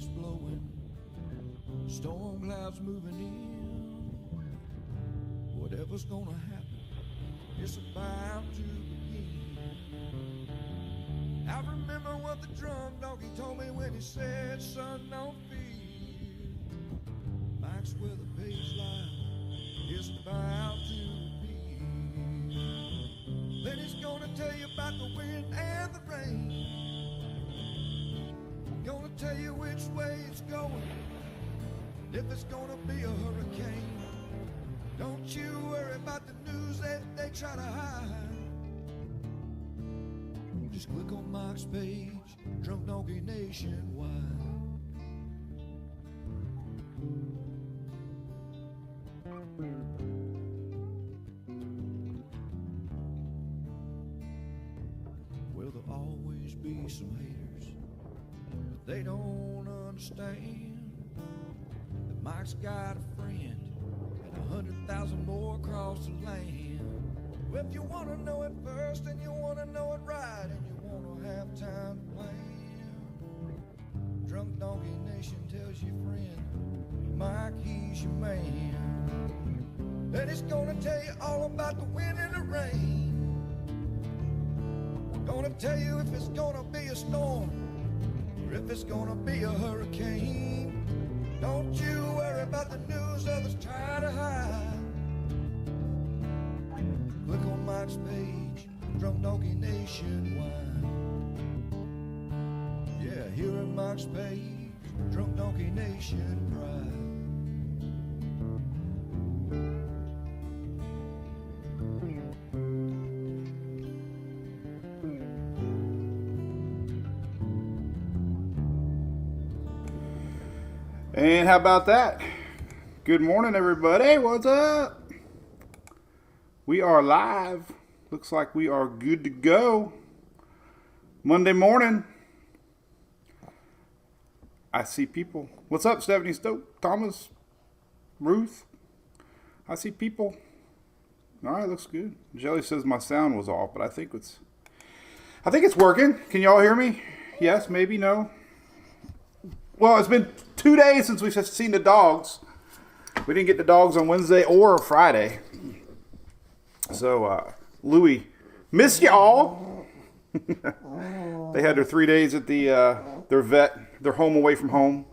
winds blowing, storm clouds moving in. Whatever's gonna happen, it's about to begin. I remember what the drunk donkey told me when he said, son, don't fear. Mike's where the page lie, it's about to begin. Then he's gonna tell you about the wind and the rain. Gonna tell you which way it's going, if it's gonna be a hurricane. Don't you worry about the news that they try to hide. Just click on Mike's page, Drunk Donkey Nationwide. Well, there'll always be some haters, but they don't understand that Mike's got a friend and 100,000 more across the land. Well, if you want to know it first and you want to know it right and you want to have time to plan, Drunk Donkey Nation tells your friend, Mike, he's your man. And he's gonna tell you all about the wind and the rain. Gonna tell you if it's gonna be a storm or if it's gonna be a hurricane. Don't you worry about the news others try to hide. Click on Mike's page, Drunk Donkey Nationwide. Yeah, here at Mike's page, Drunk Donkey Nation Pride. And how about that? Good morning, everybody. What's up? We are live. Looks like we are good to go. Monday morning. I see people. What's up, Stephanie Stoke, Thomas, Ruth? I see people. All right, looks good. Jelly says my sound was off, but I think it's working. Can y'all hear me? Yes, maybe, no. Well, it's been 2 days since we've seen the dogs. We didn't get the dogs on Wednesday or Friday. So, Louie, miss y'all. They had their 3 days at their vet, their home away from home.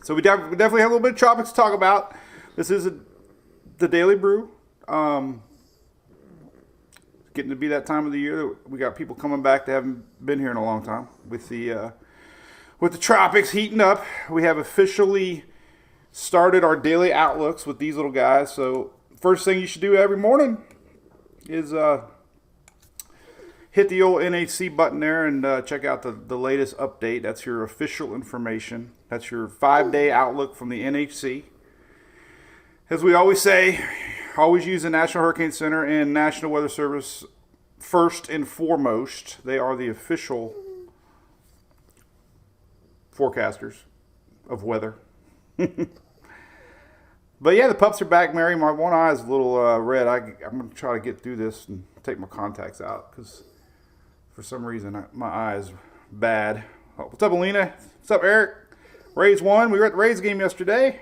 So we definitely have a little bit of Tropics to talk about. This is the Daily Brew. Getting to be that time of the year that we got people coming back that haven't been here in a long time. With the Tropics heating up, we have officially started our daily outlooks with these little guys. So first thing you should do every morning is hit the old NHC button there and check out the latest update. That's your official information. That's your 5-day outlook from the NHC. As we always say, always use the National Hurricane Center and National Weather Service first and foremost. They are the official forecasters of weather. But yeah, the pups are back, Mary. My one eye is a little red. I'm going to try to get through this and take my contacts out because for some reason my eye is bad. Oh, what's up, Alina? What's up, Eric? Rays won. We were at the Rays game yesterday.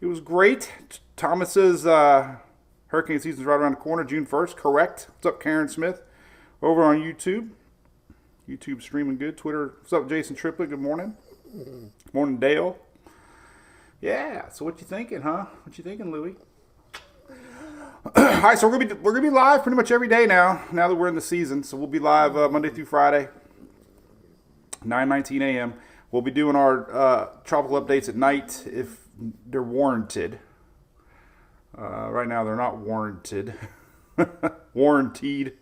It was great. Thomas says hurricane season's right around the corner, June 1st. Correct. What's up, Karen Smith? Over on YouTube. YouTube streaming good. Twitter. What's up, Jason Triplett? Good morning. Morning, Dale. Yeah. So what you thinking, huh? What you thinking, Louie? All right. So we're gonna be live pretty much every day now. Now that we're in the season, so we'll be live Monday through Friday, 9:19 a.m. We'll be doing our tropical updates at night if they're warranted. Right now, they're not warranted. Warranted.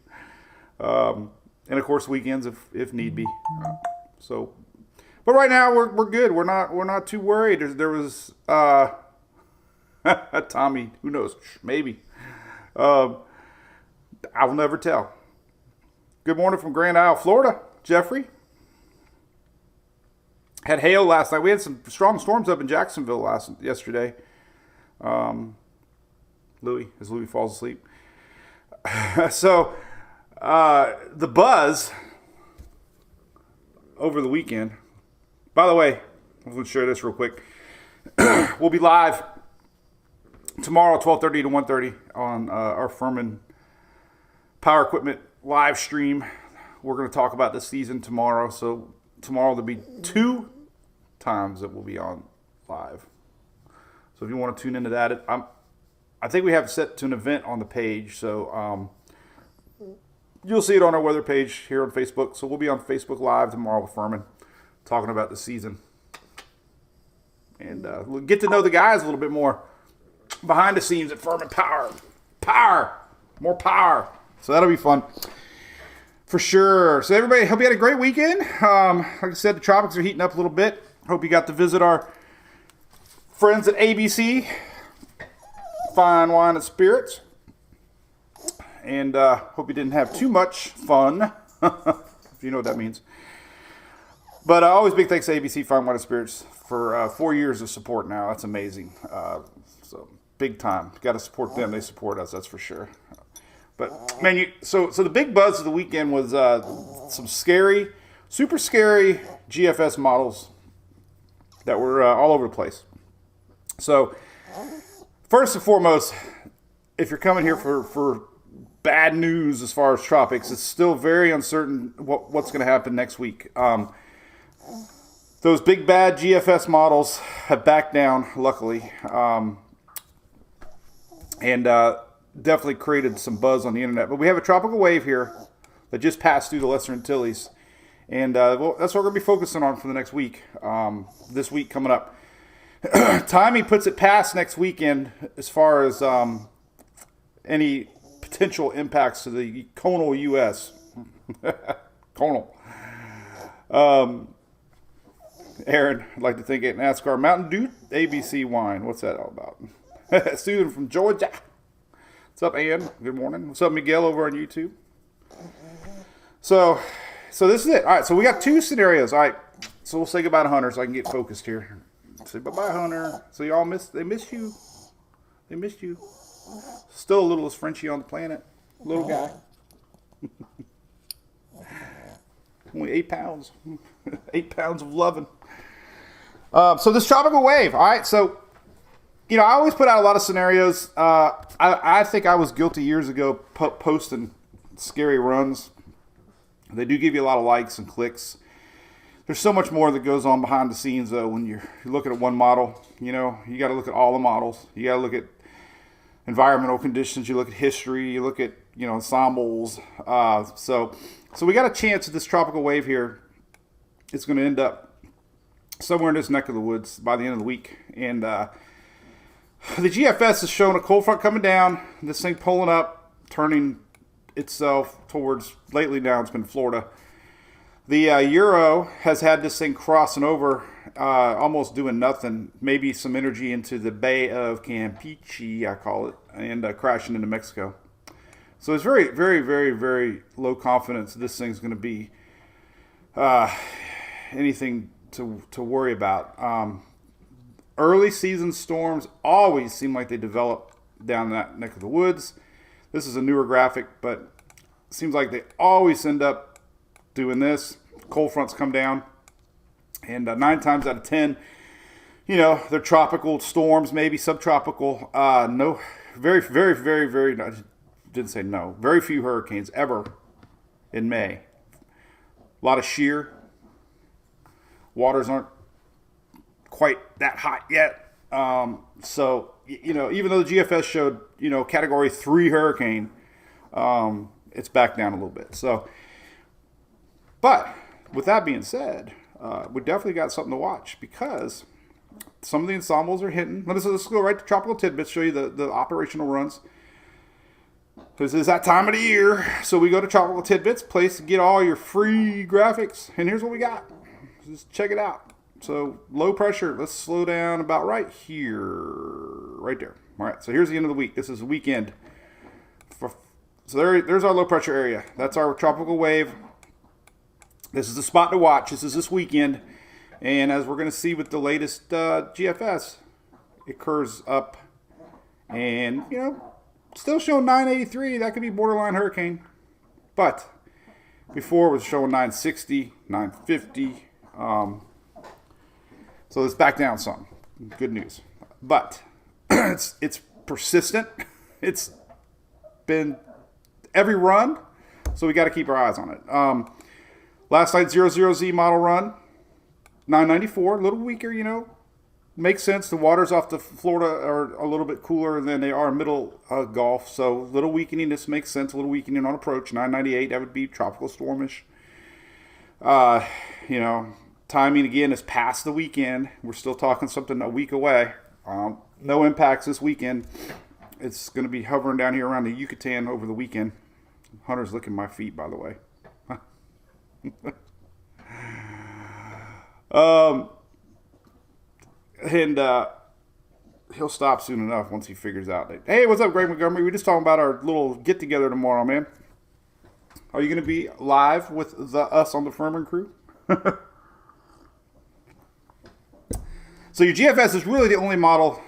And of course, weekends if need be. But right now we're good. We're not too worried. There was Tommy. Who knows? Maybe. I'll never tell. Good morning from Grand Isle, Florida. Jeffrey. Had hail last night. We had some strong storms up in Jacksonville yesterday. Louis falls asleep. So the buzz over the weekend. By the way, I'm going to share this real quick. We'll be live tomorrow, 12:30 to 1:30 on our Furman Power Equipment live stream. We're going to talk about the season tomorrow. So tomorrow there'll be 2 times that we'll be on live. So if you want to tune into that, I think we have it set to an event on the page. So you'll see it on our weather page here on Facebook. So we'll be on Facebook Live tomorrow with Furman talking about the season. And we'll get to know the guys a little bit more behind the scenes at Furman Power. More power. So that'll be fun. For sure. So everybody, hope you had a great weekend. Like I said, the tropics are heating up a little bit. Hope you got to visit our friends at ABC, Fine Wine and Spirits. And hope you didn't have too much fun, if you know what that means. But always big thanks to ABC Fine Wine and Spirits for 4 years of support now. That's amazing. So big time. Got to support them. They support us, that's for sure. But man, so the big buzz of the weekend was some super scary GFS models that were all over the place. So first and foremost, if you're coming here for bad news as far as Tropics, it's still very uncertain what's going to happen next week. Those big bad GFS models have backed down, luckily, and definitely created some buzz on the internet. But we have a tropical wave here that just passed through the Lesser Antilles, and that's what we're going to be focusing on for the next week, this week coming up. Timing puts it past next weekend as far as any potential impacts to the conal U.S. Conal. Aaron, I'd like to thank NASCAR Mountain Dew ABC wine. What's that all about? Susan from Georgia. What's up, Ann? Good morning. What's up, Miguel, over on YouTube? So this is it. All right, so we got 2 scenarios. All right, so we'll say goodbye to Hunter so I can get focused here. Say bye-bye, Hunter. So y'all they missed you. They missed you. Still the littlest Frenchie on the planet. Little guy. Only 8 pounds. 8 pounds of loving. So this tropical wave. All right, so, I always put out a lot of scenarios. I think I was guilty years ago posting scary runs. They do give you a lot of likes and clicks. There's so much more that goes on behind the scenes, though, when you're looking at one model. You got to look at all the models. You got to look at environmental conditions. You look at history. You look at, ensembles. So we got a chance at this tropical wave here. It's going to end up somewhere in this neck of the woods by the end of the week. And the GFS is showing a cold front coming down. This thing pulling up, turning itself towards, lately now it's been Florida. The Euro has had this thing crossing over, almost doing nothing. Maybe some energy into the Bay of Campeche, I call it, and crashing into Mexico. So it's very, very, very, very low confidence this thing's going to be anything to worry about. Early season storms always seem like they develop down that neck of the woods. This is a newer graphic, but it seems like they always end up doing this. Cold fronts come down, and 9 times out of 10, they're tropical storms, maybe subtropical. No, very, very, very, very, no, I didn't say no. Very few hurricanes ever in May. A lot of shear. Waters aren't quite that hot yet. So, even though the GFS showed, Category 3 hurricane, it's back down a little bit. So, but with that being said, we definitely got something to watch because some of the ensembles are hitting. Let's go right to Tropical Tidbits, show you the operational runs. This is that time of the year. So we go to Tropical Tidbits, place to get all your free graphics. And here's what we got. Just check it out. So low pressure, let's slow down about right here. Right there. All right, so here's the end of the week. This is the weekend. So there's our low pressure area. That's our tropical wave. This is the spot to watch. This is this weekend. And as we're going to see with the latest GFS, it curves up. And, still showing 983. That could be borderline hurricane. But Before it was showing 960, 950. So it's back down some. Good news. But it's persistent. It's been every run, so we got to keep our eyes on it. Last night's 00Z model run, 994, a little weaker, Makes sense. The waters off the Florida are a little bit cooler than they are middle Gulf, so a little weakening. This makes sense. A little weakening on approach. 998, that would be tropical stormish. Timing again is past the weekend. We're still talking something a week away. No impacts this weekend. It's going to be hovering down here around the Yucatan over the weekend. Hunter's licking my feet, by the way. And he'll stop soon enough once he figures out. Hey, what's up, Greg Montgomery? We're just talking about our little get-together tomorrow, man. Are you going to be live with us on the Furman crew? So your GFS is really the only model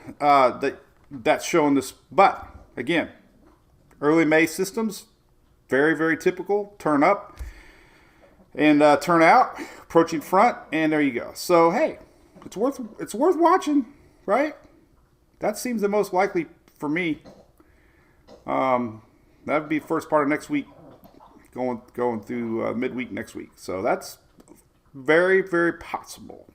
that's showing this. But, again, early May systems, very, very typical. Turn up and turn out, approaching front, and there you go. So, hey. It's worth watching, right? That seems the most likely for me. That would be first part of next week, going through midweek next week. So that's very, very possible.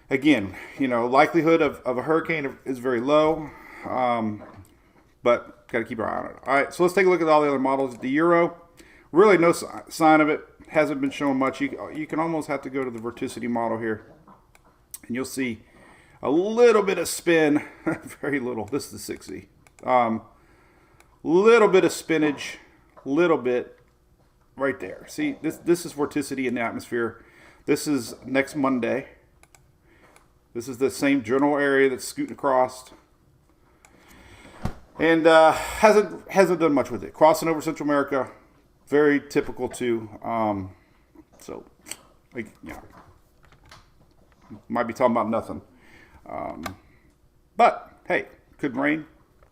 Again, likelihood of a hurricane is very low, but got to keep our eye on it. All right, so let's take a look at all the other models. The Euro, really no sign of it. Hasn't been showing much. You can almost have to go to the Verticity model here. And you'll see a little bit of spin, very little. This is the 60. Little bit of spinach, little bit right there. See, this is vorticity in the atmosphere. This is next Monday. This is the same general area that's scooting across. And hasn't done much with it. Crossing over Central America, very typical too. Might be talking about nothing. But, hey, could rain.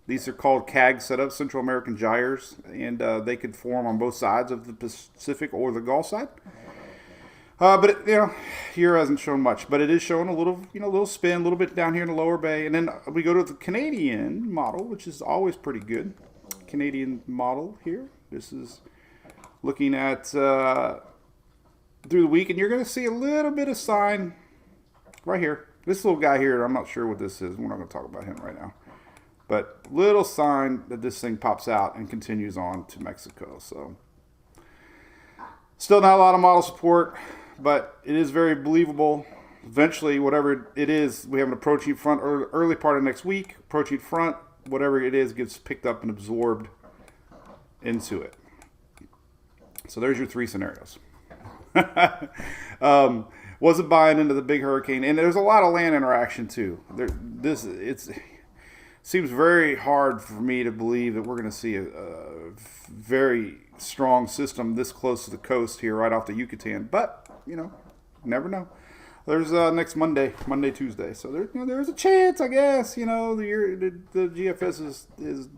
These are called CAG setups, Central American gyres, and they could form on both sides of the Pacific or the Gulf side. But, here hasn't shown much. But it is showing a little spin, a little bit down here in the lower bay. And then we go to the Canadian model, which is always pretty good. Canadian model here. This is looking at through the week, and you're going to see a little bit of sign right here. This little guy here, I'm not sure what this is. We're not going to talk about him right now. But little sign that this thing pops out and continues on to Mexico. So still not a lot of model support, but it is very believable. Eventually, whatever it is, we have an approaching front early part of next week. Approaching front, whatever it is, gets picked up and absorbed into it. So there's your three scenarios. Wasn't buying into the big hurricane, and there's a lot of land interaction too. It seems very hard for me to believe that we're going to see a very strong system this close to the coast here, right off the Yucatan. But never know. There's next Monday, Tuesday, so there's a chance, I guess. The GFS is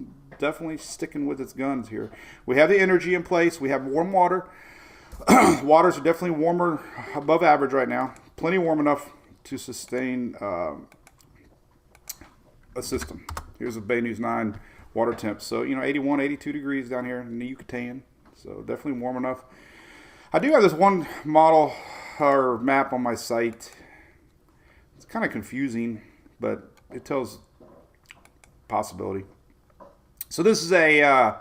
definitely sticking with its guns here. We have the energy in place. We have warm water. Waters are definitely warmer, above average right now. Plenty warm enough to sustain a system. Here's a Bay News 9 water temp. So, 81, 82 degrees down here in the Yucatan. So definitely warm enough. I do have this one model or map on my site. It's kind of confusing, but it tells possibility. So this is a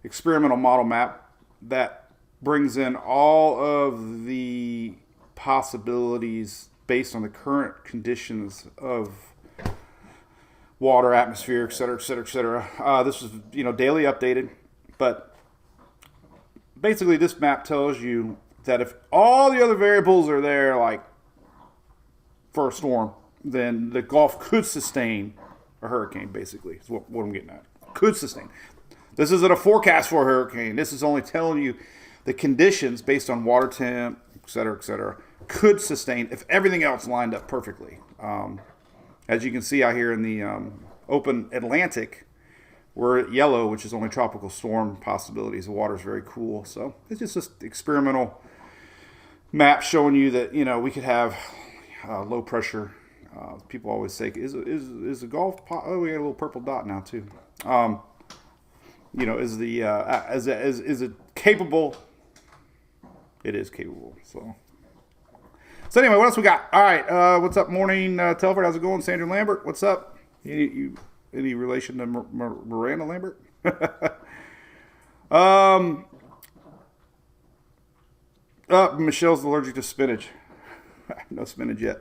experimental model map that brings in all of the possibilities based on the current conditions of water, atmosphere, et cetera, et cetera, et cetera. This was, daily updated, but basically this map tells you that if all the other variables are there, like for a storm, then the Gulf could sustain a hurricane, basically, is what I'm getting at. Could sustain. This isn't a forecast for a hurricane. This is only telling you the conditions based on water temp, et cetera, could sustain if everything else lined up perfectly. As you can see out here in the open Atlantic, We're at yellow, which is only tropical storm possibilities. The water's very cool. So it's just this experimental map showing you that, we could have low pressure. People always say, is the Gulf, oh, we got a little purple dot now too. Is it capable? It is capable. So anyway, what else we got? All right, what's up, morning, Telford? How's it going, Sandra Lambert? What's up? Any relation to Miranda Lambert? Michelle's allergic to spinach. No spinach yet.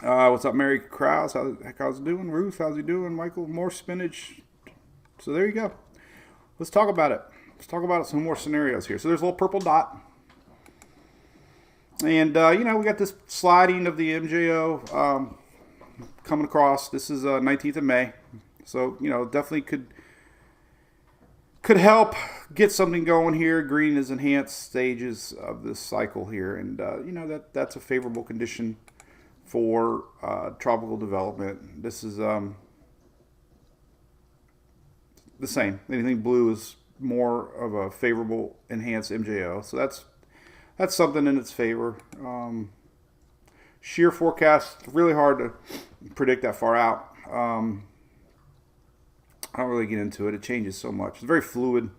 What's up, Mary Krause? How's it doing? Ruth, how's he doing? Michael, more spinach. So there you go. Let's talk about it. Let's talk about some more scenarios here. So there's a little purple dot. And, we got this sliding of the MJO coming across. This is 19th of May. So, definitely could help get something going here. Green is enhanced stages of this cycle here. And, that's a favorable condition for tropical development. This is the same. Anything blue is more of a favorable enhanced MJO. So that's something in its favor. Shear forecast, really hard to predict that far out. I don't really get into it. It changes so much. It's very fluid.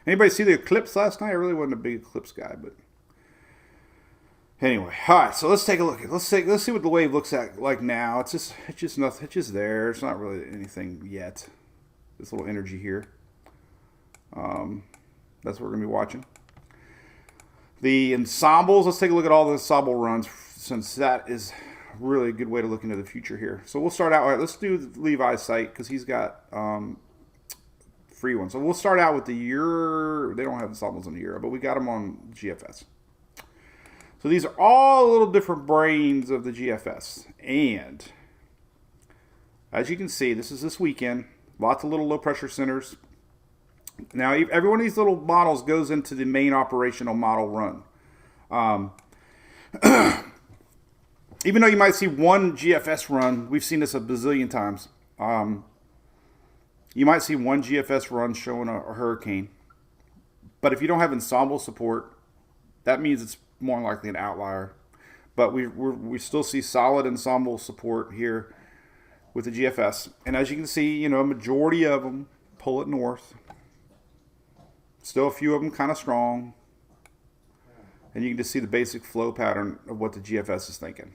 Anybody see the eclipse last night? I really wasn't a big eclipse guy, but anyway. All right, so let's take a look. Let's see what the wave looks like now. It's just nothing. It's just there. It's not really anything yet. This little energy here. That's what we're gonna be watching. The ensembles. Let's take a look at all the ensemble runs, since that is really a good way to look into the future here. So we'll start out. All right, let's do Levi's site because he's got free ones. So we'll start out with the Euro. They don't have ensembles in the Euro, but we got them on GFS. So these are all little different brains of the GFS. And as you can see, this is this weekend. Lots of little low pressure centers. Now, every one of these little models goes into the main operational model run. Even though you might see one GFS run, we've seen this a bazillion times. You might see one GFS run showing a hurricane. But if you don't have ensemble support, that means it's more likely an outlier. But we still see solid ensemble support here with the GFS. And as you can see, a majority of them pull it north. Still a few of them kind of strong. And you can just see the basic flow pattern of what the GFS is thinking.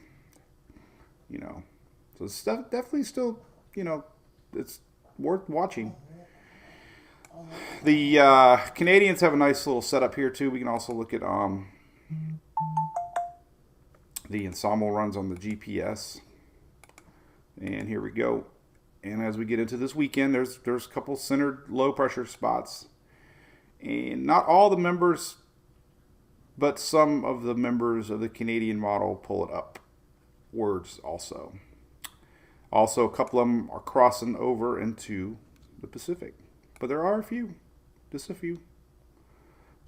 So it's definitely still, it's worth watching. The Canadians have a nice little setup here too. We can also look at the ensemble runs on the GPS. And here we go. And as we get into this weekend, there's a couple centered low pressure spots. And not all the members, but some of the members of the Canadian model pull it upwards also. Also, a couple of them are crossing over into the Pacific. But there are a few, just a few.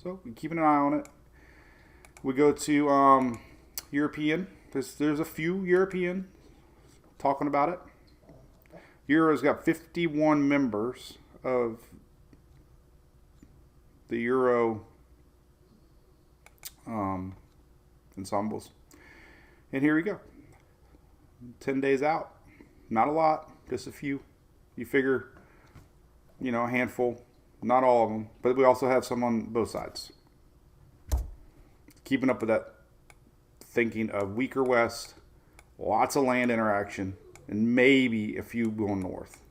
So we're keeping an eye on it. We go to European. There's a few European talking about it. Euro's got 51 members of the Euro ensembles. And here we go. 10 days out. Not a lot, just a few. You figure, a handful. Not all of them, but we also have some on both sides. Keeping up with that thinking of weaker west, lots of land interaction, and maybe a few going north.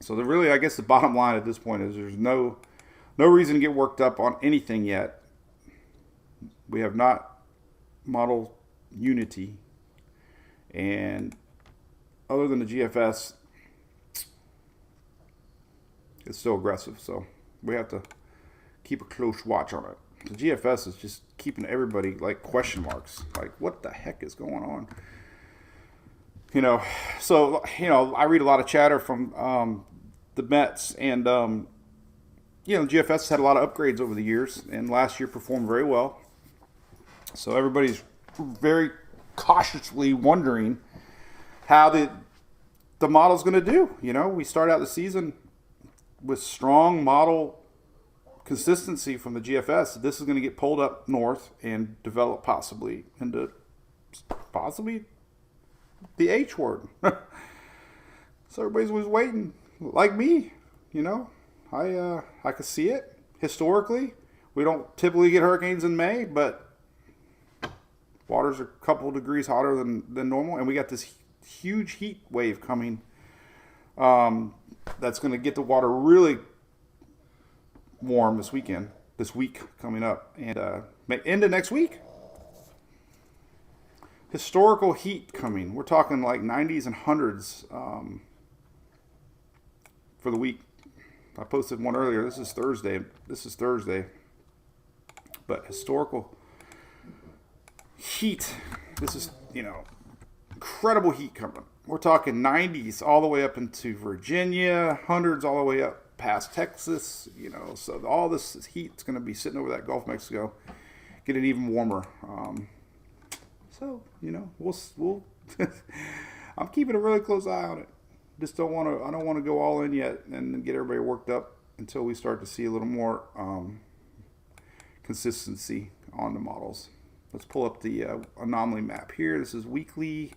So I guess the bottom line at this point is there's no reason to get worked up on anything yet. We have not modeled unity, and other than the GFS, it's still aggressive. So we have to keep a close watch on it. The GFS is just keeping everybody like question marks, like what the heck is going on? So I read a lot of chatter from the Mets, and GFS has had a lot of upgrades over the years, and last year performed very well. So everybody's very cautiously wondering how the model's going to do. You know, we start out the season with strong model consistency from the GFS. This is going to get pulled up north and develop possibly into the H word. So everybody's was waiting, like me. You know, I could see it historically. We don't typically get hurricanes in May, but waters are a couple of degrees hotter than normal, and we got this huge heat wave coming. That's going to get the water really warm this week coming up, and into next week. Historical heat coming. We're talking like 90s and 100s for the week. I posted one earlier. This is Thursday. But historical heat. This is, incredible heat coming. We're talking 90s all the way up into Virginia, 100s all the way up past Texas, so all this heat's going to be sitting over that Gulf of Mexico, getting even warmer. We'll I'm keeping a really close eye on it. I don't want to go all in yet and get everybody worked up until we start to see a little more consistency on the models. Let's pull up the anomaly map here. This is weekly.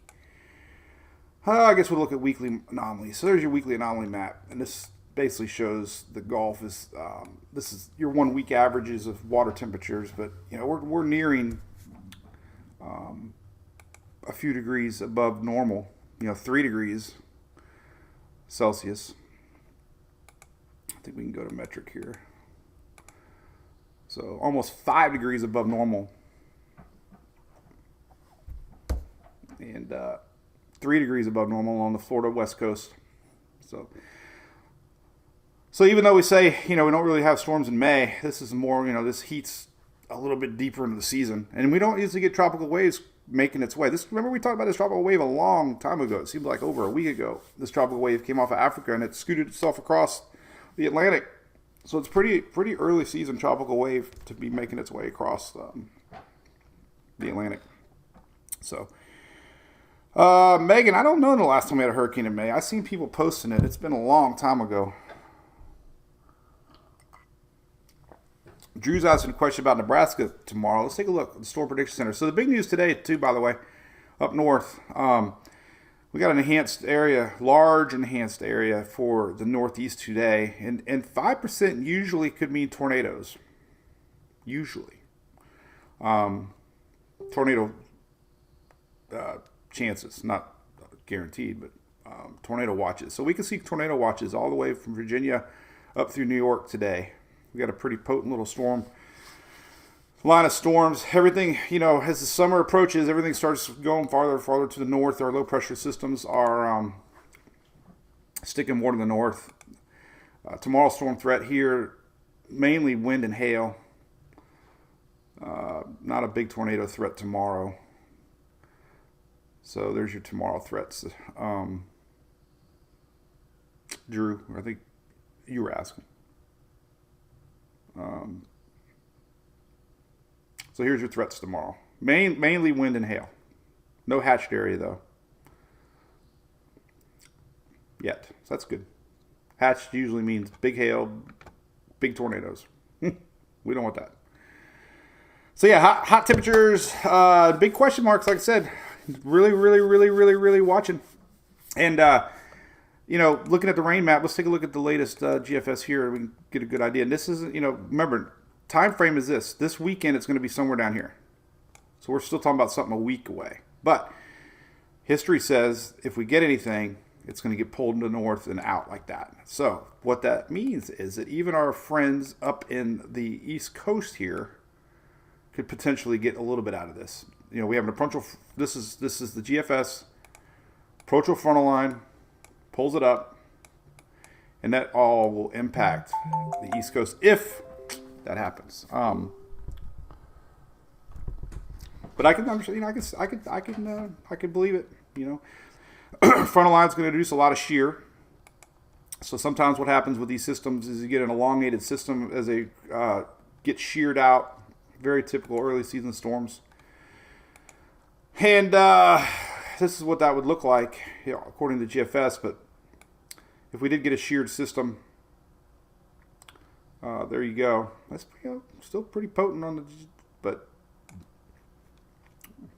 I guess we'll look at weekly anomalies. So there's your weekly anomaly map, and this basically shows the Gulf is. This is your 1 week averages of water temperatures, but we're nearing a few degrees above normal. 3 degrees Celsius. I think we can go to metric here. So almost 5 degrees above normal. And 3 degrees above normal on the Florida West Coast. So even though we say, we don't really have storms in May, this is more, this heat's a little bit deeper into the season. And we don't usually get tropical waves making its way. Remember we talked about this tropical wave a long time ago. It seemed like over a week ago. This tropical wave came off of Africa and it scooted itself across the Atlantic. So it's pretty early season tropical wave to be making its way across the Atlantic. So, Megan, I don't know the last time we had a hurricane in May. I've seen people posting it. It's been a long time ago. Drew's asking a question about Nebraska tomorrow. Let's take a look at the Storm Prediction Center. So the big news today, too, by the way, up north, we got an large enhanced area for the Northeast today. And 5% usually could mean tornadoes. Usually. Tornado chances, not guaranteed, but tornado watches. So we can see tornado watches all the way from Virginia up through New York today. We got a pretty potent little storm line of storms. Everything, as the summer approaches, everything starts going farther and farther to the north. Our low pressure systems are sticking more to the north. Tomorrow's storm threat here, mainly wind and hail. Not a big tornado threat tomorrow. So there's your tomorrow threats. Drew, I think you were asking. So here's your threats tomorrow. Mainly wind and hail. No hatched area, though. Yet. So that's good. Hatched usually means big hail, big tornadoes. We don't want that. So yeah, hot temperatures, big question marks, like I said. Really watching. And, looking at the rain map, let's take a look at the latest GFS here. We can get a good idea. And this is, remember, time frame is this. This weekend, it's going to be somewhere down here. So we're still talking about something a week away. But history says if we get anything, it's going to get pulled into the north and out like that. So what that means is that even our friends up in the East Coast here could potentially get a little bit out of this. We have an approachal. This is the GFS approachal frontal line. Pulls it up, and that all will impact the East Coast if that happens. But I can understand. I can believe it. Frontal line is going to produce a lot of shear. So sometimes what happens with these systems is you get an elongated system as they get sheared out. Very typical early season storms. And this is what that would look like, according to GFS. But if we did get a sheared system, there you go. That's still pretty potent on the, but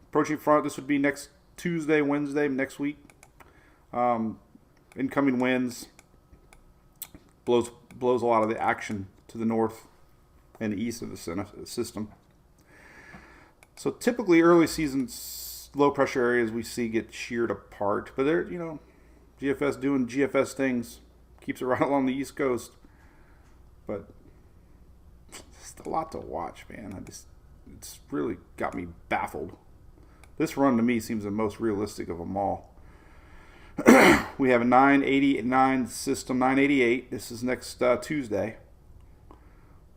approaching front. This would be next Tuesday, Wednesday, next week. Incoming winds blows a lot of the action to the north and the east of the system. So typically early season low pressure areas we see get sheared apart, but they're, GFS doing GFS things, keeps it right along the East Coast. But it's a lot to watch, man. It's really got me baffled. This run to me seems the most realistic of them all. We have a 989 system, 988. This is next Tuesday.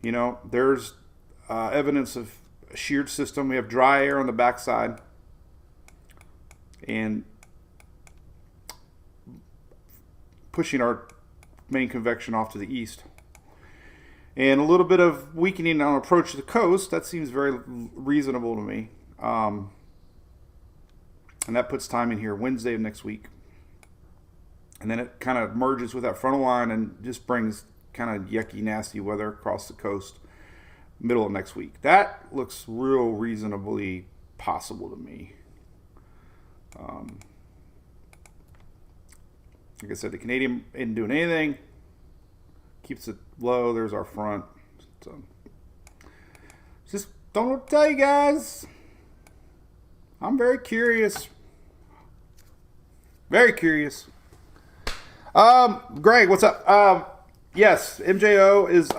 There's evidence of a sheared system. We have dry air on the backside, and pushing our main convection off to the east. And a little bit of weakening on approach to the coast. That seems very reasonable to me. And that puts time in here, Wednesday of next week. And then it kind of merges with that frontal line and just brings kind of yucky, nasty weather across the coast middle of next week. That looks real reasonably possible to me. Like I said, the Canadian isn't doing anything. Keeps it low. There's our front. So just don't know what to tell you guys. I'm very curious. Very curious. Greg, what's up? Yes, MJO is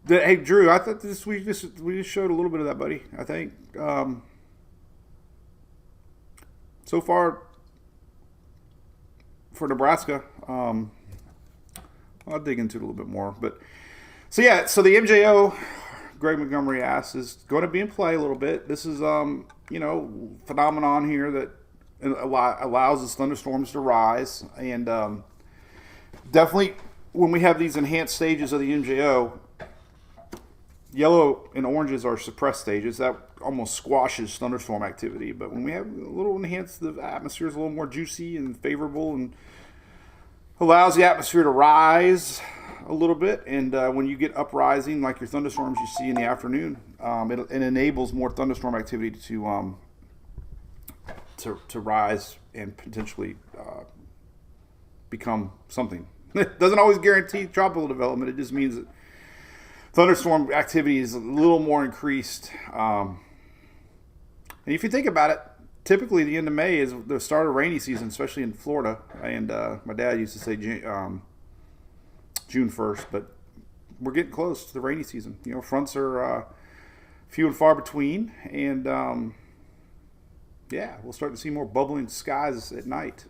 hey Drew, I thought we just showed a little bit of that, buddy. I think so far for Nebraska, I'll dig into it a little bit more. But so the MJO, Greg Montgomery asks, is going to be in play a little bit. This is phenomenon here that allows the thunderstorms to rise, and definitely when we have these enhanced stages of the MJO, yellow and oranges are suppressed stages. That almost squashes thunderstorm activity. But when we have a little enhanced, the atmosphere is a little more juicy and favorable and allows the atmosphere to rise a little bit. And when you get uprising, like your thunderstorms you see in the afternoon, it enables more thunderstorm activity to rise and potentially become something. It doesn't always guarantee tropical development. It just means that thunderstorm activity is a little more increased. And if you think about it, typically the end of May is the start of rainy season, especially in Florida. And my dad used to say June 1st, but we're getting close to the rainy season. Fronts are few and far between. And we'll start to see more bubbling skies at night,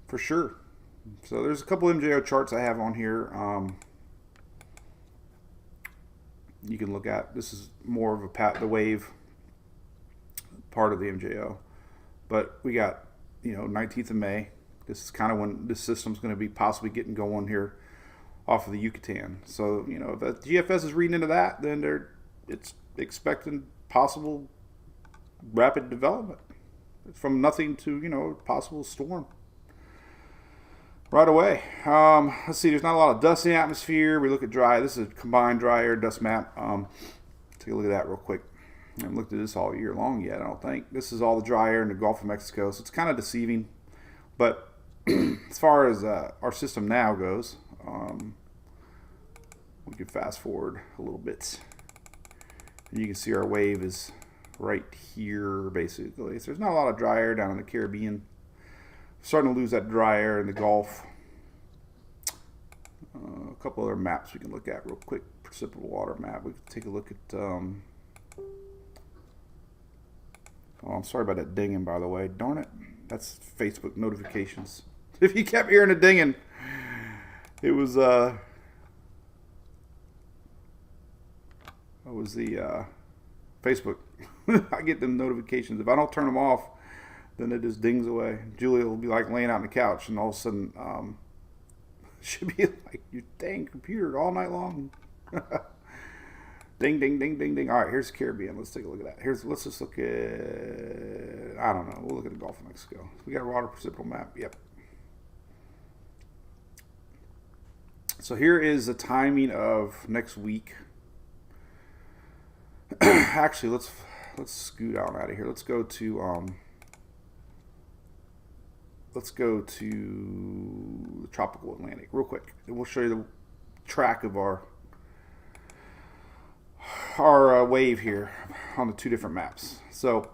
for sure. So there's a couple MJO charts I have on here. You can look at. This is more of the wave part of the MJO, but we got 19th of May. This is kind of when this system's going to be possibly getting going here off of the Yucatan. So if the GFS is reading into that, then it's expecting possible rapid development from nothing to possible storm right away. Let's see, there's not a lot of dust in the atmosphere. We look at dry. This is a combined dry air dust map. Take a look at that real quick. I haven't looked at this all year long yet, I don't think. This is all the dry air in the Gulf of Mexico, so it's kind of deceiving. But as far as our system now goes, we can fast forward a little bit. And you can see our wave is right here, basically. So there's not a lot of dry air down in the Caribbean. Starting to lose that dry air in the Gulf. A couple other maps we can look at real quick. Precipitable water map. We can take a look at. I'm sorry about that dinging, by the way. Darn it. That's Facebook notifications. If you kept hearing a dinging, it was the Facebook. I get them notifications. If I don't turn them off, then it just dings away. Julia will be like laying out on the couch, and all of a sudden Should be like your dang computer all night long. Ding, ding, ding, ding, ding. All right, here's the Caribbean. Let's take a look at that. Let's just look at, I don't know. We'll look at the Gulf of Mexico. We got a water precipitable map. Yep. So here is the timing of next week. Actually, let's scoot out of here. Let's go to the tropical Atlantic real quick, and we'll show you the track of our wave here on the two different maps. So,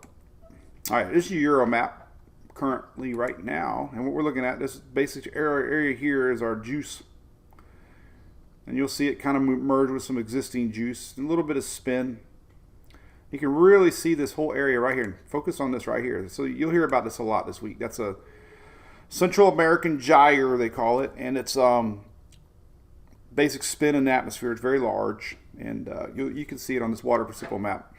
all right, this is your Euro map currently right now, and what we're looking at, this basic area here is our juice, and you'll see it kind of merge with some existing juice, a little bit of spin. You can really see this whole area right here. Focus on this right here. So you'll hear about this a lot this week. That's a Central American gyre, they call it, and it's basic spin in the atmosphere. It's very large, and you can see it on this water precipitable map.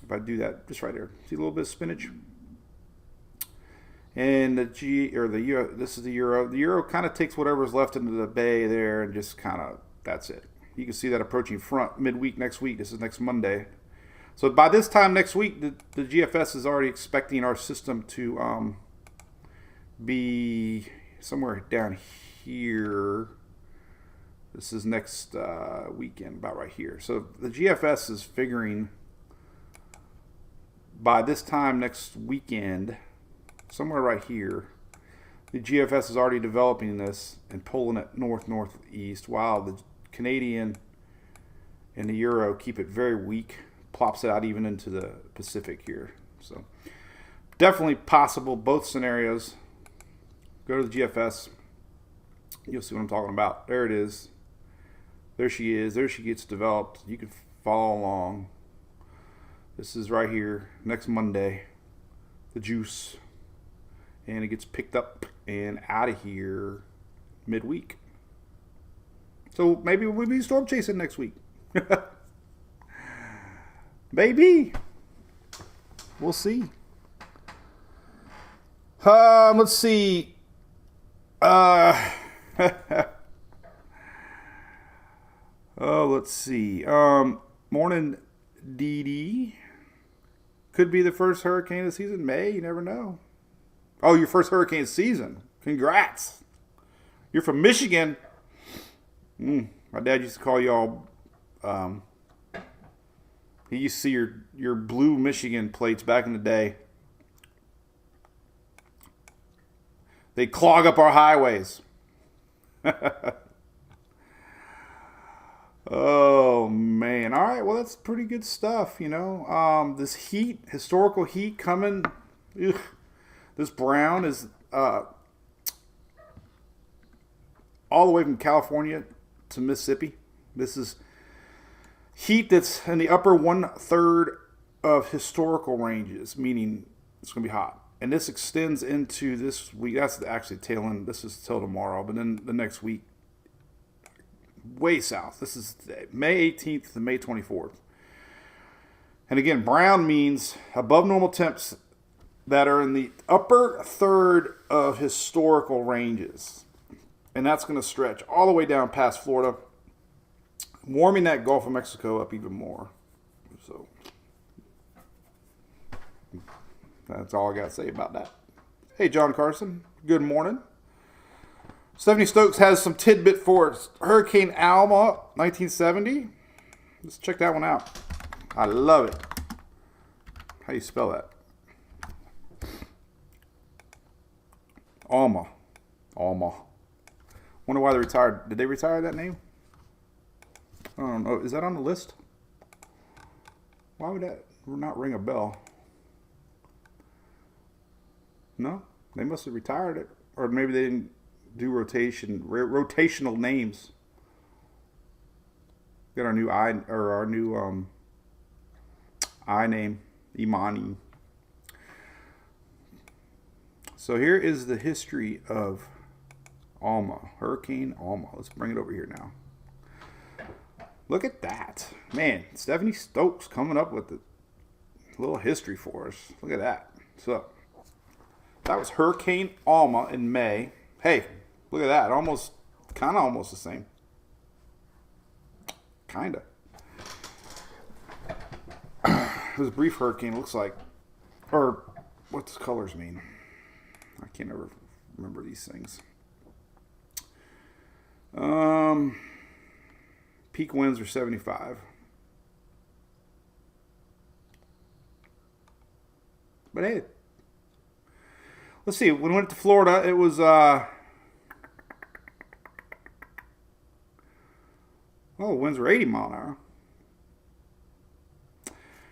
If I do that, just right there, see a little bit of spinach. And the Euro, this is the Euro. The Euro kind of takes whatever's left into the bay there, and just kind of, that's it. You can see that approaching front midweek next week. This is next Monday. So by this time next week, the GFS is already expecting our system to be somewhere down here. This is next weekend, about right here. So the GFS is figuring by this time next weekend, somewhere right here, the GFS is already developing this and pulling it northeast, while the Canadian and the Euro keep it very weak, plops it out even into the Pacific here. So definitely possible, both scenarios. Go to the GFS. You'll see what I'm talking about. There it is. There she is. There she gets developed. You can follow along. This is right here, next Monday, the juice. And it gets picked up and out of here midweek. So maybe we'll be storm chasing next week. Maybe. We'll see. Let's see. Let's see. Morning, Dee. Could be the first hurricane of the season. May, you never know. Oh, your first hurricane season. Congrats. You're from Michigan. My dad used to call y'all, he used to see your blue Michigan plates back in the day. They clog up our highways. Oh, man. All right, well, that's pretty good stuff, you know. This heat, historical heat coming. Ugh. This brown is all the way from California to Mississippi. This is heat that's in the upper 1/3 of historical ranges, meaning it's going to be hot. And this extends into this week. That's actually tail end. This is till tomorrow, but then the next week, way south. This is May 18th to May 24th. And again, brown means above normal temps that are in the upper third of historical ranges. And that's going to stretch all the way down past Florida, warming that Gulf of Mexico up even more. So that's all I got to say about that. Hey, John Carson, good morning. Stephanie Stokes has some tidbit for us. Hurricane Alma, 1970. Let's check that one out. I love it. How do you spell that? Alma. Wonder why they retired. Did they retire that name? I don't know. Is that on the list? Why would that not ring a bell? No? They must have retired it. Or maybe they didn't do rotational names. Got our new I name, Imani. So here is the history of Alma, Hurricane Alma. Let's bring it over here now. Look at that. Man, Stephanie Stokes coming up with a little history for us. Look at that. So that was Hurricane Alma in May. Hey, Look at that. Kind of almost the same. Kind of. It was a brief hurricane, looks like. Or, what does colors mean? I can't ever remember these things. Peak winds are 75. But hey, let's see. When we went to Florida, it was winds were 80 mile an hour.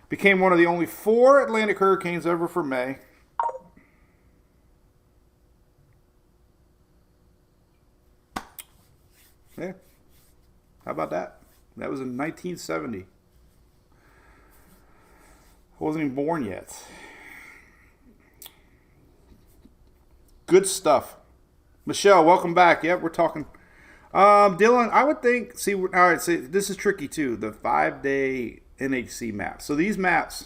Became one of the only 4 Atlantic hurricanes ever for May. Yeah. How about that? That was in 1970. I wasn't even born yet. Good stuff. Michelle, welcome back. Yep, we're talking. Dylan, I would think, all right, so this is tricky too, the 5-day NHC map. So these maps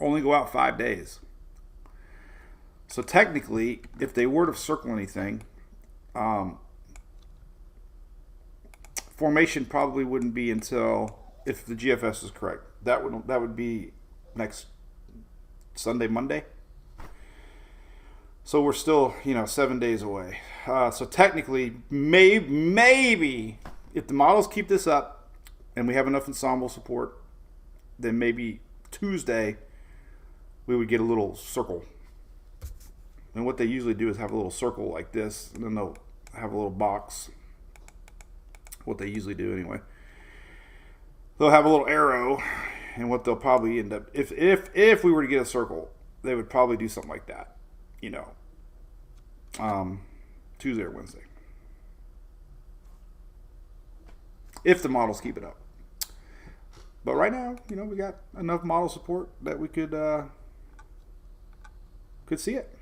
only go out 5 days. So technically, if they were to circle anything, formation probably wouldn't be until, if the GFS is correct, that would be next Sunday, Monday. So we're still, 7 days away. So technically, maybe if the models keep this up and we have enough ensemble support, then maybe Tuesday we would get a little circle. And what they usually do is have a little circle like this, and then they'll have a little box. What they usually do anyway. They'll have a little arrow, and what they'll probably end up, if we were to get a circle, they would probably do something like that. Tuesday or Wednesday. If the models keep it up. But right now, we got enough model support that we could see it.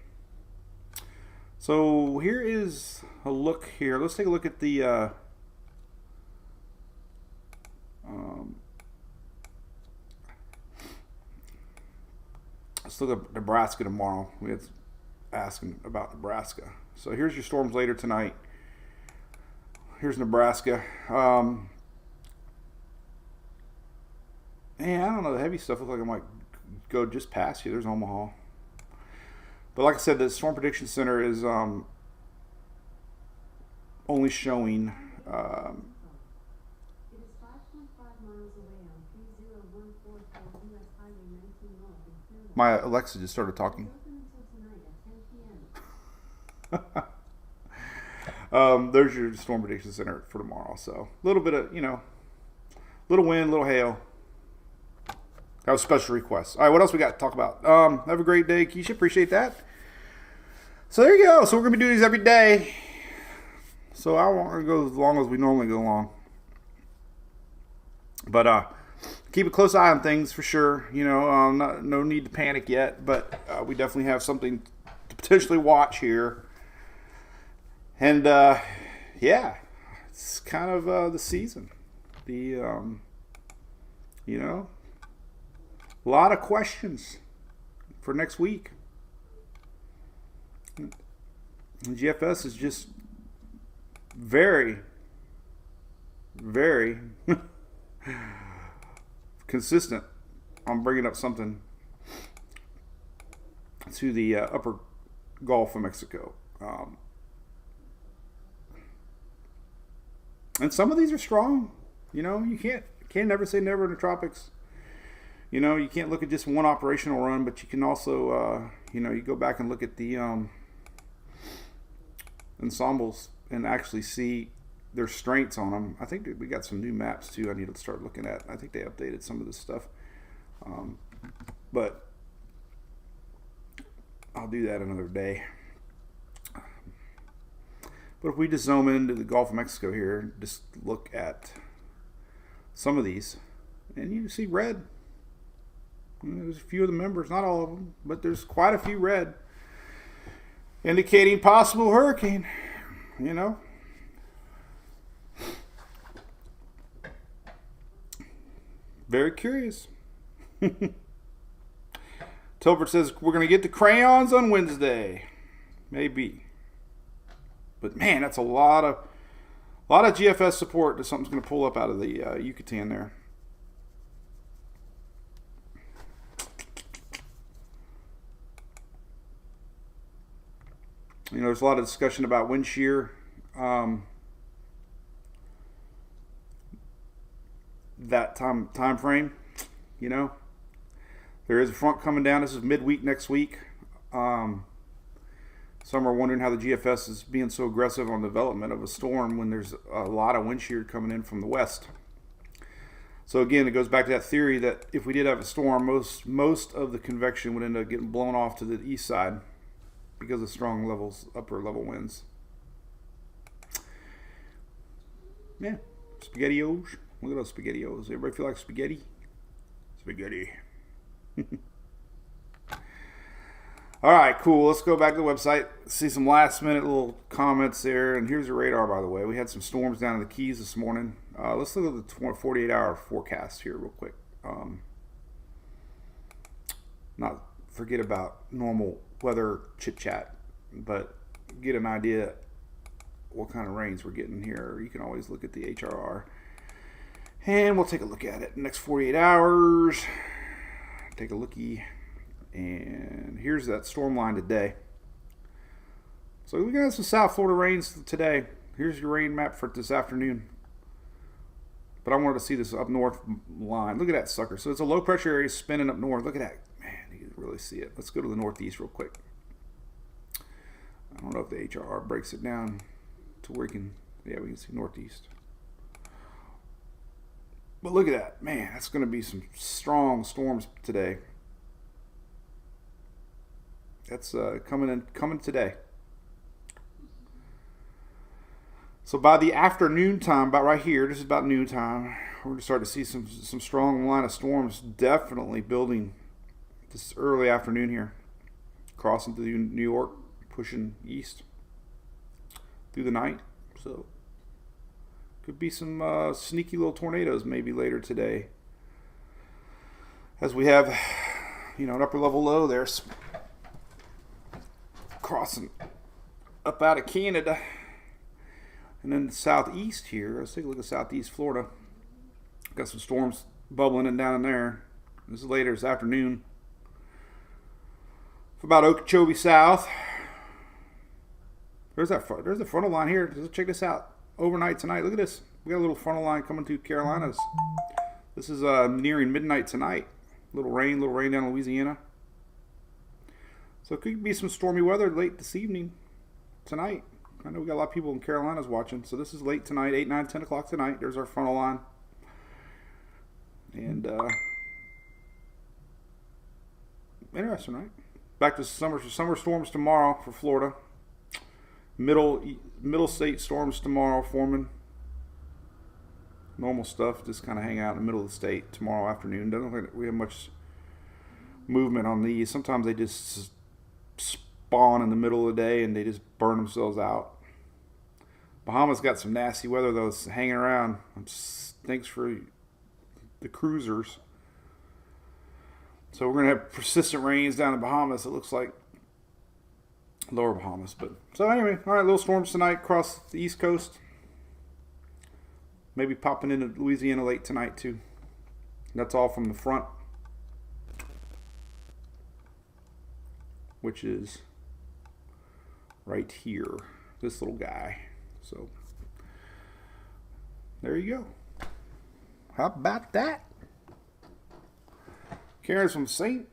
So here is a look here. Let's take a look at the let's look at Nebraska tomorrow. We had asking about Nebraska. So here's your storms later tonight. Here's Nebraska. Man, I don't know. The heavy stuff looks like it might go just past you. There's Omaha. But like I said, the Storm Prediction Center is only showing. It is 5.5 miles away on 30144 US Highway 19 North in Clearwater. My Alexa just started talking. It's open until tonight at 10 p.m. There's your Storm Prediction Center for tomorrow. So a little bit of, little wind, little hail. That was special requests. All right, what else we got to talk about? Have a great day, Keisha. Appreciate that. So there you go. So we're going to be doing these every day. So I won't go as long as we normally go along. But keep a close eye on things for sure. No need to panic yet. But we definitely have something to potentially watch here. And, yeah, it's kind of the season. A lot of questions for next week. And GFS is just very, very consistent on bringing up something to the upper Gulf of Mexico. And some of these are strong. You can't never say never in the tropics. You can't look at just one operational run, but you can also, you go back and look at the ensembles and actually see their strengths on them. I think we got some new maps too I need to start looking at. I think they updated some of this stuff. But I'll do that another day. But if we just zoom into the Gulf of Mexico here, just look at some of these, and you see red. There's a few of the members, not all of them, but there's quite a few red, indicating possible hurricane, Very curious. Tolbert says, we're going to get the crayons on Wednesday. Maybe. But man, that's a lot of GFS support that something's going to pull up out of the Yucatan there. You know, there's a lot of discussion about wind shear. That time frame, you know, there is a front coming down. This is midweek next week. Some are wondering how the GFS is being so aggressive on development of a storm when there's a lot of wind shear coming in from the west. So again, it goes back to that theory that if we did have a storm, most of the convection would end up getting blown off to the east side because of strong upper level winds. Yeah, SpaghettiOs. Look at those SpaghettiOs. Everybody feel like spaghetti? Spaghetti. All right, cool. Let's go back to the website. See some last minute little comments there. And here's the radar, by the way. We had some storms down in the Keys this morning. Let's look at the 48-hour forecast here real quick. Not forget about normal weather chit-chat, but get an idea what kind of rains we're getting here. You can always look at the HRR. And we'll take a look at it. Next 48 hours. Take a lookie. And here's that storm line today. So we got some South Florida rains today. Here's your rain map for this afternoon. But I wanted to see this up north line. Look at that sucker. So it's a low pressure area spinning up north. Look at that. Man, you can really see it. Let's go to the northeast real quick. I don't know if the HRR breaks it down to where we can see northeast. But look at that. Man, that's going to be some strong storms today. That's coming today. So by the afternoon time, about right here, this is about noon time, we're going to start to see some strong line of storms definitely building this early afternoon here. Crossing through New York, pushing east through the night. So could be some sneaky little tornadoes maybe later today. As we have, an upper level low there crossing up out of Canada. And then the southeast here, let's take a look at southeast Florida. Got some storms bubbling in down in there. This is later this afternoon. For about Okeechobee south. There's the frontal line here. Let's check this out. Overnight tonight. Look at this. We got a little frontal line coming through Carolinas. This is nearing midnight tonight. Little rain down in Louisiana. So it could be some stormy weather late this evening, tonight. I know we got a lot of people in Carolinas watching. So this is late tonight, 8, 9, 10 o'clock tonight. There's our frontal line. And interesting, right? Back to summer storms tomorrow for Florida. Middle state storms tomorrow forming. Normal stuff, just kind of hang out in the middle of the state tomorrow afternoon. Doesn't look like we have much movement on these. Sometimes they just spawn in the middle of the day and they just burn themselves out. Bahamas got some nasty weather though. It's hanging around. Thanks for the cruisers. So we're going to have persistent rains down in Bahamas, it looks like. Lower Bahamas. But so anyway, all right, little storms tonight across the East Coast. Maybe popping into Louisiana late tonight too. That's all from the front, which is right here. This little guy. So there you go. How about that? Karen's from St.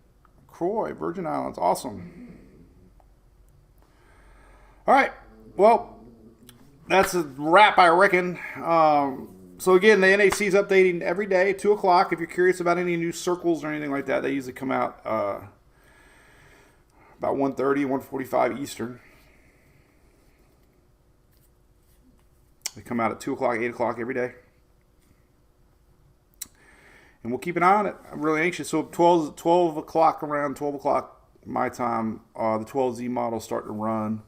Croix, Virgin Islands. Awesome. All right. Well, that's a wrap, I reckon. So again, the NAC is updating every day, 2 o'clock. If you're curious about any new circles or anything like that, they usually come out about 1:30, 1:45 Eastern. They come out at 2 o'clock, 8 o'clock every day. And we'll keep an eye on it. I'm really anxious. So 12 o'clock, around 12 o'clock my time, the 12Z models start to run.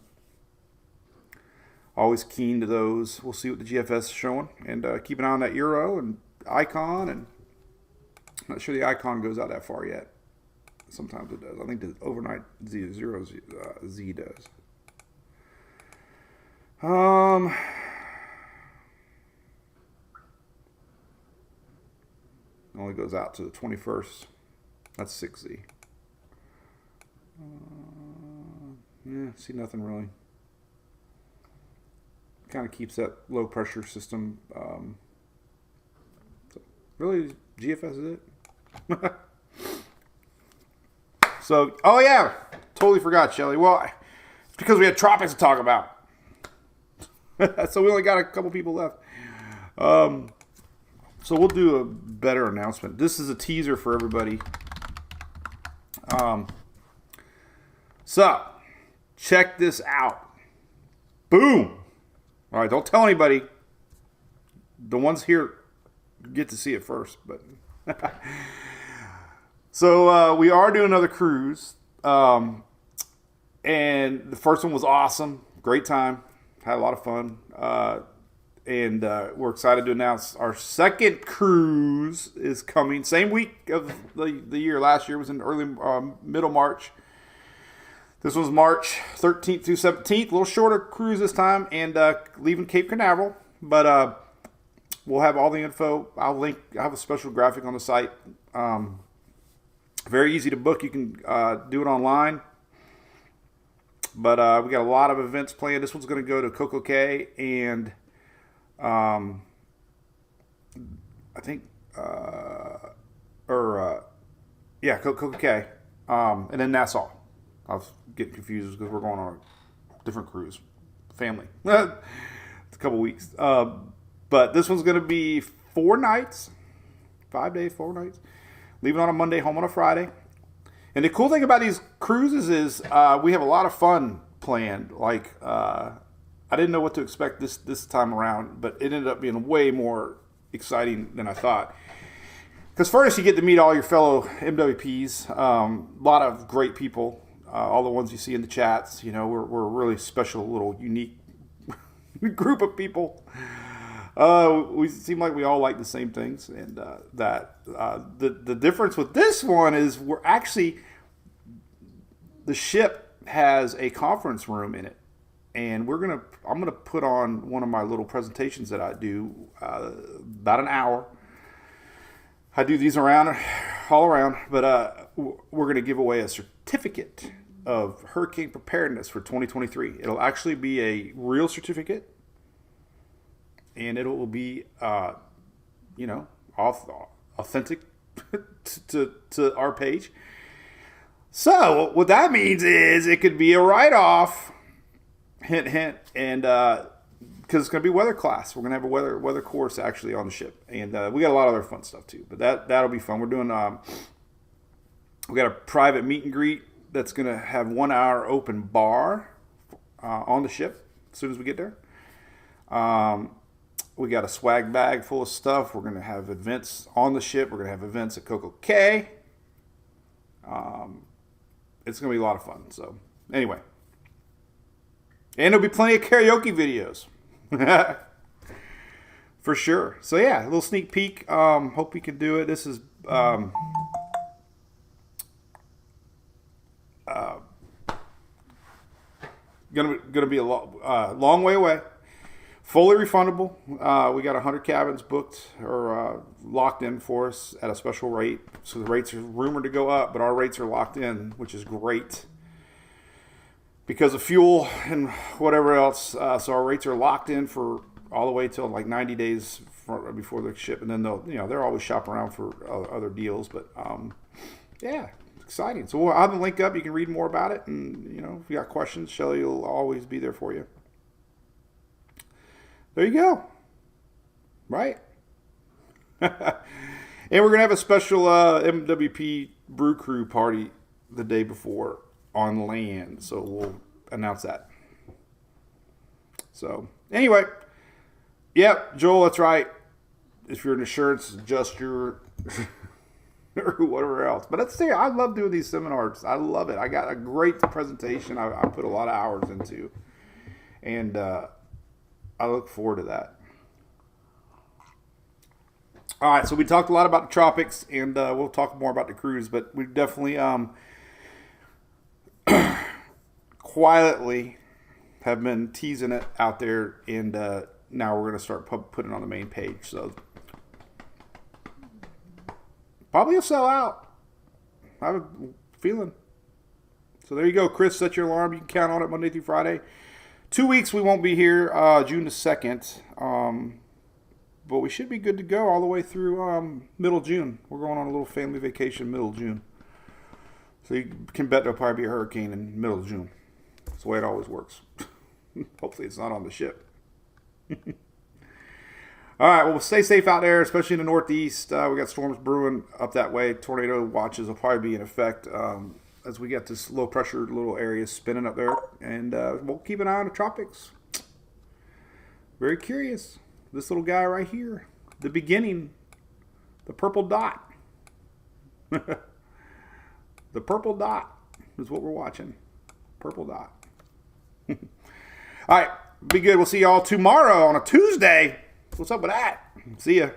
Always keen to those. We'll see what the GFS is showing. And keep an eye on that Euro and Icon. And I'm not sure the Icon goes out that far yet. Sometimes it does. I think the overnight Z does. Only goes out to the 21st. That's 6Z. Yeah, see nothing really. Kind of keeps that low pressure system. So really, GFS is it. So, oh yeah, totally forgot, Shelly. Well, it's because we had Tropics to talk about. So we only got a couple people left. So we'll do a better announcement. This is a teaser for everybody. So, check this out. Boom. All right, don't tell anybody. The ones here get to see it first. But so we are doing another cruise. And the first one was awesome. Great time. Had a lot of fun. And we're excited to announce our second cruise is coming. Same week of the year. Last year was in early, middle March. This was March 13th through 17th. A little shorter cruise this time. And leaving Cape Canaveral. But we'll have all the info. I have a special graphic on the site. Very easy to book. You can do it online. But we got a lot of events planned. This one's going to go to Coco Cay and I think Coco Cay, and then Nassau. I was getting confused because we're going on a different cruise, family. It's a couple weeks, but this one's going to be 4 nights, 5 days, 4 nights. Leaving on a Monday, home on a Friday. And the cool thing about these cruises is we have a lot of fun planned. Like, I didn't know what to expect this time around, but it ended up being way more exciting than I thought. Because first, you get to meet all your fellow MWPs. A lot of great people. All the ones you see in the chats. You know, we're a really special, little, unique group of people. We seem like we all like the same things, and the difference with this one is the ship has a conference room in it, and I'm gonna put on one of my little presentations that I do about an hour. I do these all around, but we're gonna give away a certificate of hurricane preparedness for 2023. It'll actually be a real certificate. And it will be, authentic to our page. So what that means is it could be a write-off, hint, hint, and because it's going to be weather class. We're going to have a weather course actually on the ship, and we got a lot of other fun stuff too. But that'll be fun. We're doing we got a private meet and greet that's going to have 1 hour open bar on the ship as soon as we get there. We got a swag bag full of stuff. We're going to have events on the ship. We're going to have events at Coco Cay. It's going to be a lot of fun. So, anyway. And there'll be plenty of karaoke videos. For sure. So, yeah, a little sneak peek. Hope we can do it. This is gonna be a long way away. Fully refundable. We got 100 cabins booked or locked in for us at a special rate. So the rates are rumored to go up, but our rates are locked in, which is great because of fuel and whatever else. So our rates are locked in for all the way till like 90 days before the ship, and then they're always shopping around for other deals. But yeah, exciting. So we'll have the link up. You can read more about it, and if you got questions, Shelly will always be there for you. There you go. Right? And we're going to have a special MWP Brew Crew party the day before on land. So we'll announce that. So, anyway. Yep, Joel, that's right. If you're an insurance adjuster or whatever else. But let's say I love doing these seminars. I love it. I got a great presentation I put a lot of hours into. And I look forward to that. All right, so we talked a lot about the tropics, and we'll talk more about the cruise, but we definitely quietly have been teasing it out there, and now we're going to start putting it on the main page. So probably will sell out. I have a feeling. So there you go, Chris. Set your alarm. You can count on it Monday through Friday. 2 weeks we won't be here, June the 2nd. But we should be good to go all the way through middle June. We're going on a little family vacation middle June. So you can bet there'll probably be a hurricane in middle of June. That's the way it always works. Hopefully it's not on the ship. All right, well, stay safe out there, especially in the Northeast. We got storms brewing up that way. Tornado watches will probably be in effect as we get this low pressure little area spinning up there. And we'll keep an eye on the tropics. Very curious. This little guy right here, the beginning, the purple dot. The purple dot is what we're watching. Purple dot. All right, be good. We'll see y'all tomorrow on a Tuesday. What's up with that? See ya.